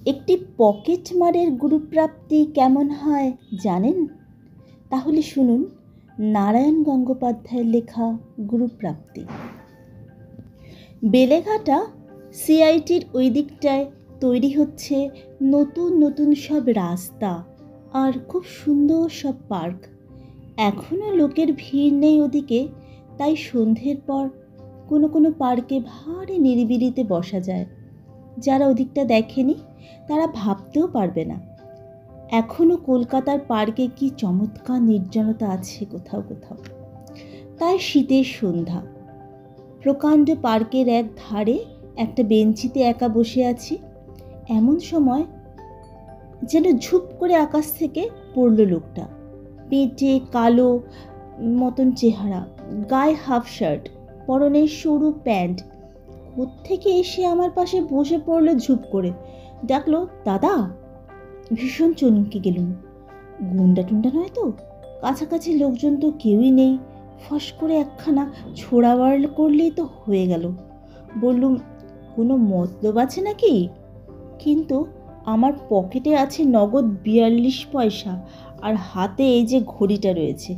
একটি পকেট মারের গুরুপ্রাপ্তি কেমন হয় জানেন? তাহলে শুনুন নারায়ণ গঙ্গোপাধ্যায়ের লেখা গুরুপ্রাপ্তি। বেলেঘাটা সিআইটির ওই দিকটায় তৈরি হচ্ছে নতুন নতুন সব রাস্তা আর খুব সুন্দর সব পার্ক। এখনও লোকের ভিড় নেই ওদিকে, তাই সন্ধ্যের পর কোনো কোনো পার্কে ভারী নিরিবিলিতে বসা যায়। যারা ওদিকটা দেখেনি তারা ভাবতেও পারবে না এখনও কলকাতার পার্কে কি চমৎকার নির্জনতা আছে কোথাও কোথাও। তাই শীতের সন্ধ্যা, প্রকাণ্ড পার্কের এক ধারে একটা বেঞ্চিতে একা বসে আছি। এমন সময় যেন ঝুপ করে আকাশ থেকে পড়ল লোকটা। পেটে কালো মতন চেহারা, গায়ে হাফ শার্ট, পরনে সরু প্যান্ট। কোত্থেকে এসে আমার পাশে বসে পড়লো ঝুপ করে। ডাকলো, দাদা। ভীষণ চমকে গেলুম। গুন্ডা টুন্ডা নয় তো? কাছাকাছি লোকজন তো কেউই নেই। ফস করে একখানা ছোড়া বার করলেই তো হয়ে গেল। বললুম, কোনো মতলব আছে নাকি? কিন্তু আমার পকেটে আছে নগদ 42 পয়সা, আর হাতে এই যে ঘড়িটা রয়েছে,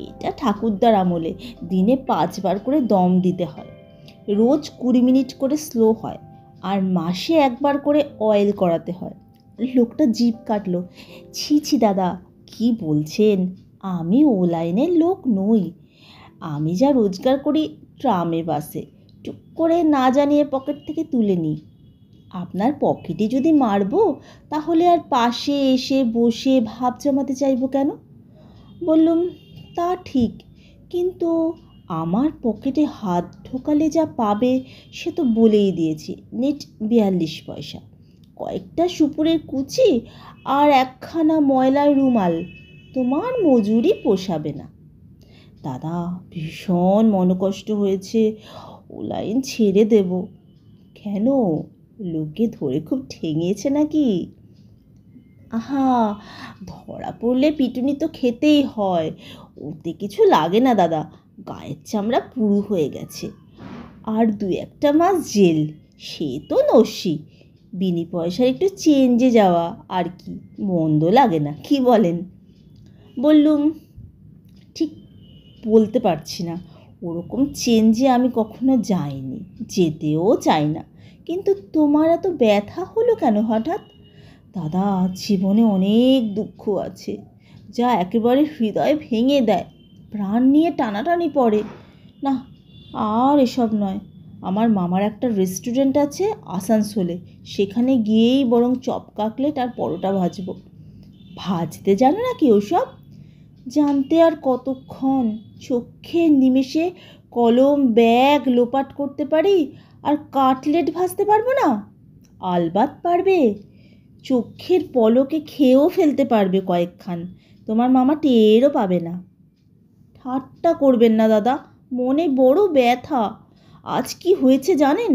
এটা ঠাকুরদার আমলে দিনে 5 বার করে দম দিতে হয়। রোজ 20 মিনিট করে স্লো হয়, আর মাসে 1 বার করে অয়েল করাতে হয়। লোকটা জিভ কাটলো। ছি ছি দাদা, কি বলছেন? আমি ও লাইনের লোক নই। আমি যা রোজগার করি ট্রামে বাসে টুক করে না জানিয়ে পকেট থেকে তুলে নিই। আপনার পকেটে যদি মারবো তাহলে আর পাশে এসে বসে ভাব জমাতে চাইবো কেন? বললুম, তা ঠিক, কিন্তু আমার পকেটে হাত ঢোকালে যা পাবে সে তো বলেই দিয়েছি। নেট 42 পয়সা, কয়েকটা সুপুরের কুচি আর একখানা ময়লার রুমাল। তোমার মজুরি পোষাবে না। দাদা, ভীষণ মনকষ্ট হয়েছে, ও লাইন ছেড়ে দেব। কেন? লোকে ধরে খুব ঠেঙিয়েছে নাকি? আহা, ধরা পড়লে পিটুনি তো খেতেই হয়। ওতে কিছু লাগে না দাদা, গায়ের চামড়া পুরু হয়ে গেছে। আর 2-1 মাস জেল, সে তো নস্যি। বিনি পয়সার একটু চেঞ্জে যাওয়া আর কি, মন্দ লাগে না, কি বলেন? বললুম, ঠিক বলতে পারছি না। ওরকম চেঞ্জে আমি কখনো যাইনি, যেতেও চাই না। কিন্তু তোমার এত ব্যথা হলো কেন হঠাৎ? দাদা, জীবনে অনেক দুঃখ আছে, যা একেবারে হৃদয় ভেঙে দেয়, প্রাণ নিয়ে টানাটানি পড়ে। না, আর এসব নয়। আমার মামার একটা রেস্টুরেন্ট আছে আসানসোলে, সেখানে গিয়েই বরং চপ কাটলেট আর পরোটা ভাজবো। ভাজতে জানো নাকি ওসব? জানতে আর কতক্ষণ? চোখের নিমেষে কলম ব্যাগ লোপাট করতে পারি, আর কাটলেট ভাজতে পারবো না? আলবাত পারবে। চোখের পলকে খেয়েও ফেলতে পারবে কয়েকখান, তোমার মামা টেরও পাবে না। ঠাট্টা করবেন না দাদা, মনে বড় ব্যথা। আজ কি হয়েছে জানেন?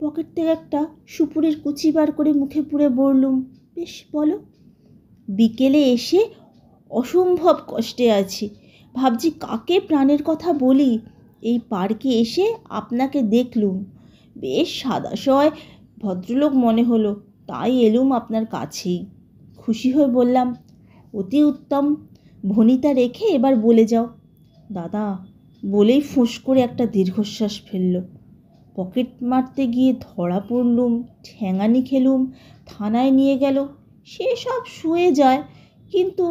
পকেট থেকে একটা সুপুরের কুচি বার করে মুখে পুরে বললুম, বেশ বলো। বিকেলে এসে অসম্ভব কষ্টে আছি, ভাবছি কাকে প্রাণের কথা বলি। এই পার্কে এসে আপনাকে দেখলুম, বেশ সাদাসয় ভদ্রলোক মনে হলো, তাই এলুম আপনার কাছেই। খুশি হয়ে বললাম, অতি উত্তম, ভনিতা রেখে এবার বলে যাও। দাদা বলেই ফুঁস করে একটা দীর্ঘশ্বাস ফেলল। পকেট মারতে গিয়ে ধরা পড়লুম, ঠ্যাঙানি খেলুম, থানায় নিয়ে গেল। সে সব শুয়ে যায়, কিন্তু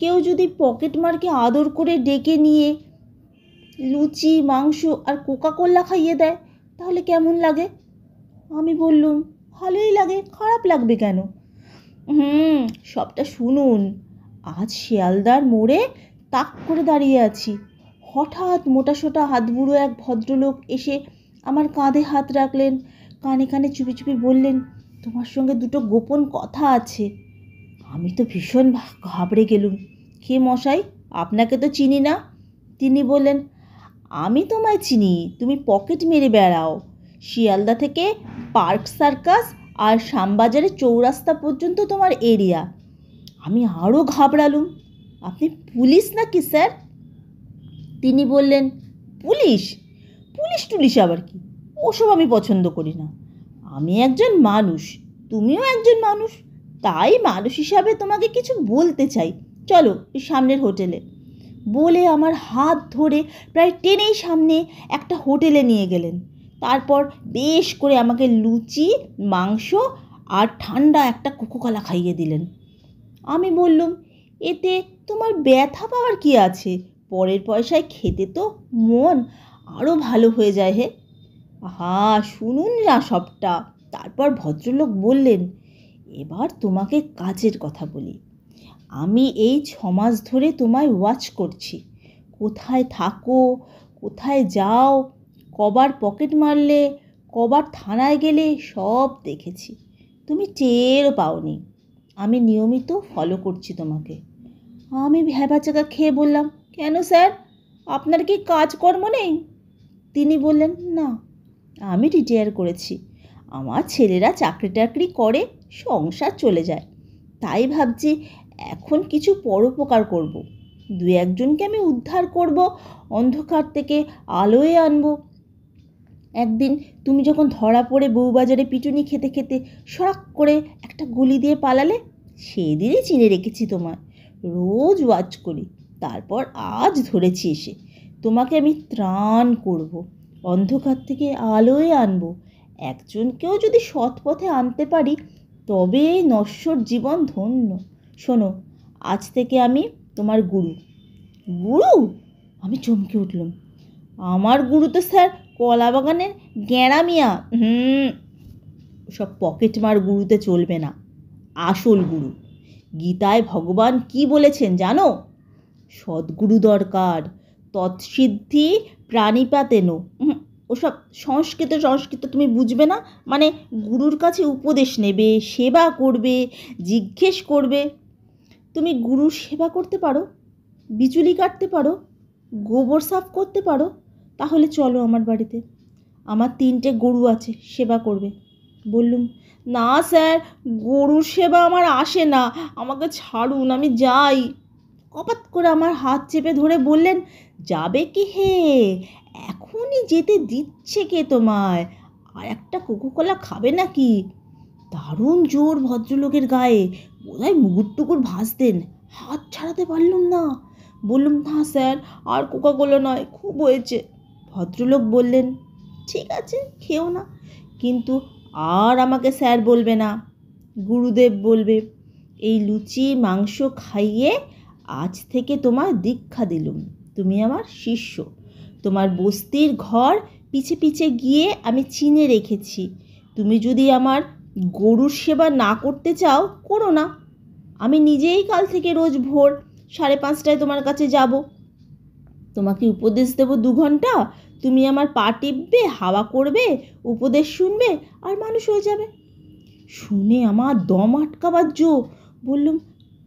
কেউ যদি পকেট মারকে আদর করে ডেকে নিয়ে লুচি, মাংস আর কোকাকোলা খাইয়ে দেয়, তাহলে কেমন লাগে? আমি বললুম, ভালোই লাগে, খারাপ লাগবে কেন? সবটা শুনুন। আজ শিয়ালদার মোড়ে তাক করে দাঁড়িয়ে আছি, হঠাৎ মোটাসোটা হাতবুড়ো এক ভদ্রলোক এসে আমার কাঁধে হাত রাখলেন, কানে কানে চুপি চুপি বললেন, তোমার সঙ্গে 2টো গোপন কথা আছে। আমি তো ভীষণ ঘাবড়ে গেলুম। কে মশাই? আপনাকে তো চিনি না। তিনি বললেন, আমি তোমায় চিনি, তুমি পকেট মেরে বেড়াও। শিয়ালদা থেকে পার্ক সার্কাস আর শ্যামবাজারের চৌরাস্তা পর্যন্ত তোমার এরিয়া। আমি আরও ঘাবড়ালুম। আপনি পুলিশ নাকি স্যার? তিনি বললেন, পুলিশ? পুলিশ টুলিশ আবার কি? ওসব আমি পছন্দ করি না। আমি একজন মানুষ, তুমিও একজন মানুষ, তাই মানুষ হিসাবে তোমাকে কিছু বলতে চাই। চলো ওই সামনের হোটেলে। বলে আমার হাত ধরে প্রায় টেনেই সামনে একটা হোটেলে নিয়ে গেলেন। তারপর বেশ করে আমাকে লুচি, মাংস আর ঠান্ডা একটা কোকোকলা খাইয়ে দিলেন। আমি বললুম, এতে তোমার ব্যথা পাওয়ার কি আছে? পরের পয়সায় খেতে তো মন আরও ভালো হয়ে যায় হে। শুনুন না সবটা। তারপর ভদ্রলোক বললেন, এবার তোমাকে কাজের কথা বলি। আমি এই 6 মাস ধরে তোমায় ওয়াচ করছি। কোথায় থাকো, কোথায় যাও, কবার পকেট মারলে, কবার থানায় গেলে, সব দেখেছি। তুমি টেরও পাওনি। আমি নিয়মিত ফলো করছি তোমাকে। আমি ভ্যাবাচাকা খেয়ে বললাম, কেন স্যার, আপনার কি কাজকর্ম নেই? তিনি বললেন, না, আমি রিটায়ার করেছি। আমার ছেলেরা চাকরি টাকরি করে, সংসার চলে যায়। তাই ভাবছি এখন কিছু পরোপকার করব। 2-1জনকে আমি উদ্ধার করব, অন্ধকার থেকে আলোয় আনব। একদিন তুমি যখন ধরা পড়ে বউবাজারে পিটুনি খেতে খেতে সরাক করে একটা গুলি দিয়ে পালালে, সেদিনই চিনে রেখেছি তোমায়। রোজ ওয়াচ করি। তারপর আজ ধরেছি এসে। তোমাকে আমি ত্রাণ করব, অন্ধকার থেকে আলোয় আনব। একজনকেও যদি সৎ পথে আনতে পারি, তবে এই নশ্বর জীবন ধন্য। শোনো, আজ থেকে আমি তোমার গুরু। গুরু? আমি চমকে উঠলাম। আমার গুরু তো স্যার কলাবাগানের গ্যাঁড়া মিয়া। সব পকেটমার গুরুতে চলবে না। আসল গুরু। গীতায় ভগবান কি বলেছেন জানো? সদ্গুরু দরকার, তৎসিদ্ধি প্রাণিপাতেন। ওসব সংস্কৃত তুমি বুঝবে না। মানে গুরুর কাছে উপদেশ নেবে, সেবা করবে, জিজ্ঞেস করবে। তুমি গুরুর সেবা করতে পারো, বিচুলি কাটতে পারো, গোবর সাফ করতে পারো? তাহলে চলো আমার বাড়িতে। আমার 3টে গরু আছে, সেবা করবে। বললুম, না স্যার, গরুর সেবা আমার আসে না, আমাকে ছাড়ুন, আমি যাই। কপাত করে আমার হাত চেপে ধরে বললেন, যাবে কি হে? এখনই যেতে দিচ্ছে কে তোমায়? আর একটা কোকোকলা খাবে নাকি? দারুণ জোর ভদ্রলোকের গায়ে, বোধহয় মুগুর টুকুর ভাসতেন। হাত ছাড়াতে পারলুম না। বললুম, না স্যার, আর কোকাকোলা নয়, খুব হয়েছে। ভদ্রলোক বললেন, ঠিক আছে, খেও না, কিন্তু আর আমাকে স্যার বলবে না, গুরুদেব বলবে। এই লুচি মাংস খাইয়ে আজ থেকে তোমার দীক্ষা দিলুম। তুমি আমার শিষ্য। তোমার বস্তির ঘর পিছে পিছে গিয়ে আমি চিনে রেখেছি। তুমি যদি আমার গরুর সেবা না করতে চাও, করো না। আমি নিজেই কাল থেকে রোজ ভোর 5:30টায় তোমার কাছে যাব। তোমাকে উপদেশ দেব 2 ঘন্টা। তুমি আমার পা টিপবে, হাওয়া করবে, উপদেশ শুনবে, আর মানুষ হয়ে যাবে। শুনে আমার দম আটকাবার জো। বললুম,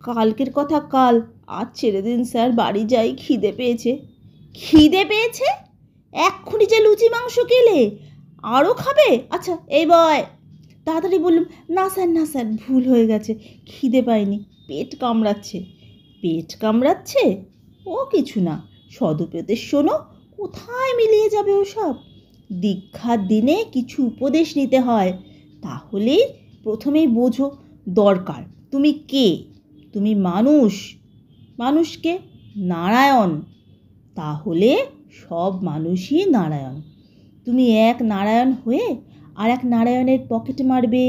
কালকের কথা কাল, আজ ছেড়ে দিন স্যার, বাড়ি যাই, খিদে পেয়েছে। খিদে পেয়েছে? এক্ষুনি যে লুচি মাংস খেলে, আরও খাবে? আচ্ছা, এই বয়। তাড়াতাড়ি বললুম, না স্যার, না স্যার, ভুল হয়ে গেছে, খিদে পাইনি, পেট কামড়াচ্ছে। পেট কামড়াচ্ছে? ও কিছু না, সদুপদেশ শোনো, কোথায় মিলিয়ে যাবে ওসব? দীক্ষার দিনে কিছু উপদেশ নিতে হয়, তাহলেই প্রথমেই বোঝো দরকার তুমি কে। তুমি মানুষ। মানুষকে নারায়ণ, তাহলে সব মানুষই নারায়ণ। তুমি এক নারায়ণ হয়ে আর এক নারায়ণের পকেট মারবে।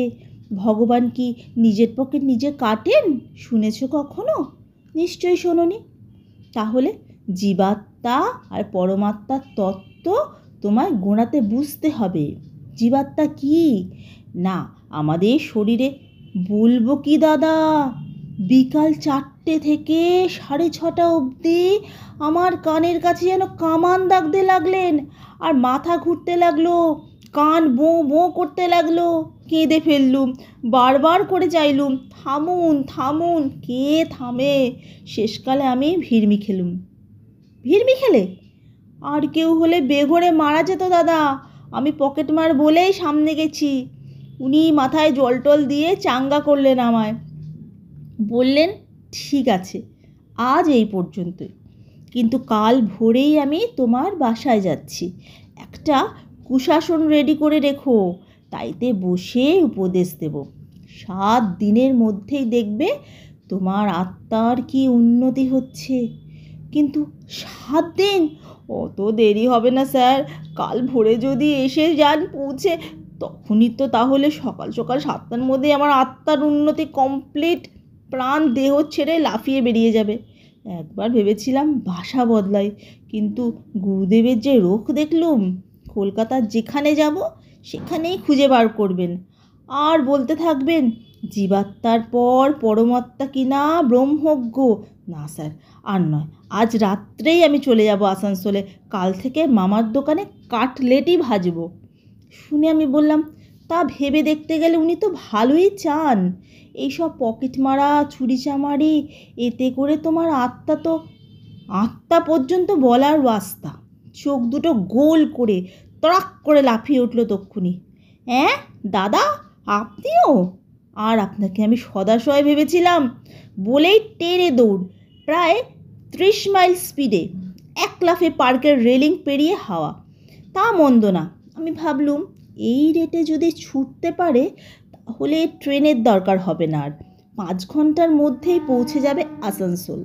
ভগবান কি নিজের পকেট নিজে কাটেন? শুনেছ কখনো? নিশ্চয়ই শোনোনি। তাহলে জীবাত্মা আর পরমাত্মার তত্ত্ব তোমায় গোড়াতে বুঝতে হবে। জীবাত্মা কি না আমাদের শরীরে বলবো কি দাদা? বিকাল 4টে থেকে 6:30 অবধি আমার কানের কাছে যেন কামান দাগতে লাগলেন, আর মাথা ঘুরতে লাগলো, কান বোঁ বোঁ করতে লাগলো। কেঁদে ফেললুম, বারবার করে চাইলুম, থামুন থামুন, কে থামে? শেষকালে আমি ভিড়মি খেলুম। ভিড়মি খেলে? আর কেউ হলে বেঘরে মারা যেত দাদা। আমি পকেটমার বলেই সামনে গেছি। উনি মাথায় জল টল দিয়ে চাঙ্গা করলেন আমায়। বললেন, ঠিক আছে, আজ এই পর্যন্তই, কিন্তু কাল ভোরেই আমি তোমার বাসায় যাচ্ছি। একটা কুশাসন রেডি করে রেখো, তাইতে বসে উপদেশ দেব। 7 দিনের মধ্যেই দেখবে তোমার আত্মার কি উন্নতি হচ্ছে। কিন্তু 7 দিন? অত দেরি হবে না স্যার। কাল ভোরে যদি এসে যান পৌঁছে, তখনই তো তাহলে সকাল সকাল 7টার মধ্যে আমার আত্মার উন্নতি কমপ্লিট। প্রাণ দেহ ছেড়ে লাফিয়ে বেরিয়ে যাবে। একবার ভেবেছিলাম বাসা বদলাই, কিন্তু গুরুদেবের যে রোখ দেখলুম, কলকাতার যেখানে যাব সেখানেই খুঁজে বার করবেন। আর বলতে থাকবেন জীবাত্মার পর পরমাত্মা কিনা ব্রহ্মজ্ঞ। না স্যার, আর নয়। আজ রাত্রেই আমি চলে যাব আসানসোলে। কাল থেকে মামার দোকানে কাটলেটই ভাজবো। শুনে আমি বললাম, তা ভেবে দেখতে গেলে উনি তো ভালোই চান। এইসব পকেট মারা, চুরিচামারি, এতে করে তোমার আত্মা পর্যন্ত বলার ওয়াস্তা। চোখ দুটো গোল করে তড়াক করে লাফিয়ে উঠল তক্ষুনি। হ্যাঁ দাদা, আপনিও? আর আপনাকে আমি সদাশয় ভেবেছিলাম বলেই টেনে দৌড়, প্রায় 30 মাইল স্পিডে এক লাফে পার্কের রেলিং পেরিয়ে হাওয়া। তা মন্দ না। আমি ভাবলুম এই রেটে যদি ছুটতে পারে তাহলে ট্রেনের দরকার হবে না আর। 5 ঘন্টার মধ্যেই পৌঁছে যাবে আসানসোল।